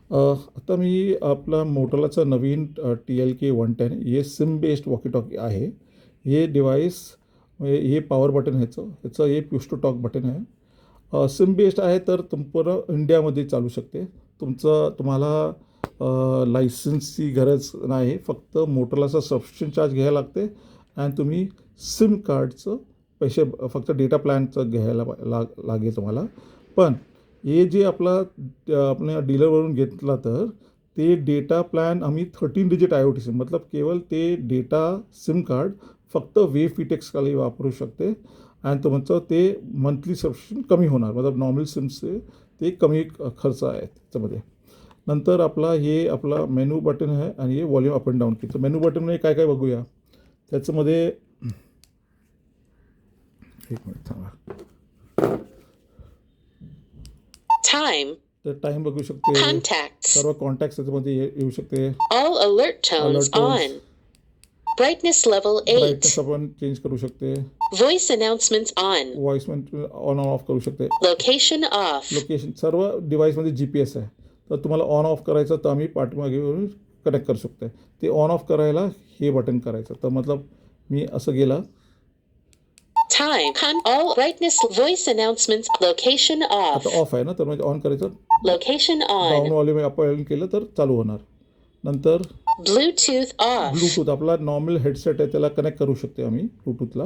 आता मी आपला मोटोरोलाचा नवीन TLK110 हे सिम बेस्ड वॉकी टॉकी आहे. हे डिव्हाइस हे पॉवर बटन ह्याचं हे पुश टू टॉक बटन आहे. सिम बेस्ड आहे तर पूर्ण इंडियामध्ये चालू शकते. तुम्हाला लायसन्सची गरज नाही, फक्त मोटोरोलाचा सबस्क्रिप्शन चार्ज घ्यायला लागते आणि तुम्ही सिम कार्डचं पैसे फक्त डेटा प्लॅनचं घ्यायला लागेल तुम्हाला. पण हे जे आपल्या डीलरवरून घेतला तर ते डेटा प्लॅन आम्ही 13 डिजिट IoT सिम मतलब केवळ ते डेटा सिम कार्ड फक्त वेफिटेक्स खाली वापरू शकते आणि तुमचं ते मंथली सबस्क्रिप्शन कमी होणार, मतलब नॉर्मल सिमचे ते कमी खर्च आहे त्याच्यामध्ये. नंतर आपला मेनू बटन आहे आणि हे वॉल्यूम अप अँड डाऊन की. तर मेनू बटनमध्ये काय काय बघूया त्याच्यामध्ये. एक मिनिट थांबा. Time. तर टाइम बघू शकते, Contacts. सर्व कॉन्टॅक्ट्स त्याच्यामध्ये येऊ शकते. All alert tones on. Brightness level 8. Brightness आपण चेंज करू शकते. Voice announcements on. Voice on off करू शकते. Location off. लोकेशन सर्व डिव्हाइसमध्ये GPS आहे, तर तुम्हाला ऑन ऑफ करायचं तर आम्ही पाठीमागे कनेक्ट करू शकतो. ते ऑन ऑफ करायला हे बटन करायचं. तर मतलब मी असं गेला. Time. All brightness. Voice announcements. Location off. आता ऑफ आहे ना, तर म्हणजे ऑन करायचं. Location down on. Volume up केलं तर चालू होणार. नंतर Bluetooth off. ब्लूटूथ आपला नॉर्मल हेडसेट आहे त्याला कनेक्ट करू शकते आम्ही ब्लूटूथला.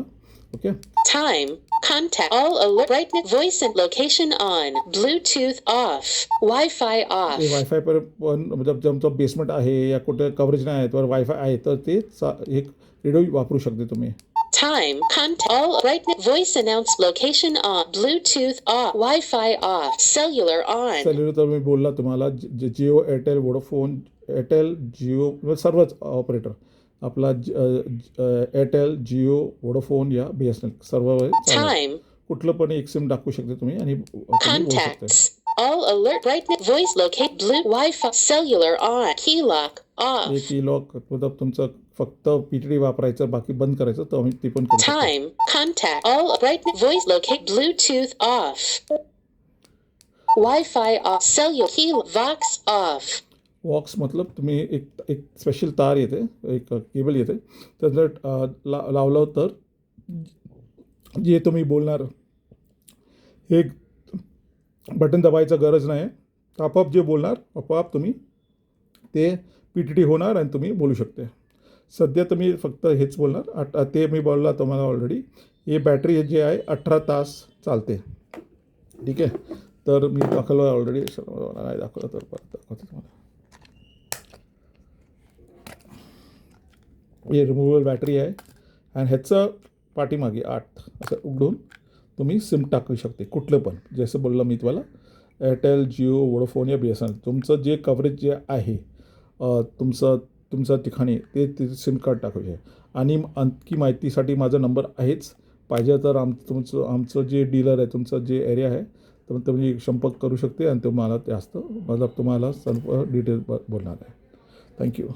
Okay. Time. Contact. All alert. Brightness. Voice and location on. Bluetooth off. Wi-Fi off. ते वायफाय पण मतलब तुमचं बेसमेंट आहे या कुठे कव्हरेज नाही आहे तर वायफाय आहे तर ते एक रेडिओ वापरू शकते तुम्ही. Time. Contact. All brightness. Voice announce. Location on. Bluetooth off. Wi-Fi off. Cellular on. Cellular तर मी बोलला तुम्हाला, Jio, Airtel, Vodafone, Airtel, Jio सर्वच ऑपरेटर आपला एअरटेल, जिओ, वोडाफोन या BSNL सर्व Time. कुठलं पण एक सिम टाकू शकते तुम्ही आणि बोलू शकते. Contacts. All alert. Brightness. Voice locate. Blue. Wi-Fi. Cellular on. Key lock off. एक की लॉक मतलब तुमचं फक्त PTD वापरायचं बाकी बंद करायचं तर आम्ही ते पण करू शकतो. Time. Contact. All brightness. Voice locate. Bluetooth off. Wi-Fi off. Cellular. Key. Vox off. Vox मतलब तुम्ही एक स्पेशल तार येते, एक केबल येते, तर जर लावलं तर जे तुम्ही बोलणार एक बटन दबायचं गरज नाही. आपोआप जे बोलणार आपोआप तुम्ही ते PTD होणार आणि तुम्ही बोलू शकते. सध्या तुम्ही फक्त हेच बोलणार. ते मी बोलला तुम्हाला ऑलरेडी. हे बॅटरी जे आहे 18 तास चालते. ठीक आहे. तर मी दाखवलं ऑलरेडी, नाही दाखवलं तर परत दाखवते तुम्हाला. हे रिमूवेबल बॅटरी आहे आणि ह्याचं पाठीमागे 8 असं उघडून तुम्ही सिम टाकू शकते कुठलं पण. जसं बोललं मी तुम्हाला एअरटेल, जिओ, वोडाफोन या BSNL तुमचं जे कव्हरेज जे आहे तुमचं ठिकाणी ते सिम कार्ड टाकू शकते. आणि आणखी माहितीसाठी माझा नंबर आहेच, पाहिजे तर आमचं जे डीलर आहे तुमचं जे एरिया आहे तर तुम्ही संपर्क करू शकते आणि तुम्हाला जास्त मतलब तुम्हाला सर्व डिटेल बोलणार आहे. थँक्यू.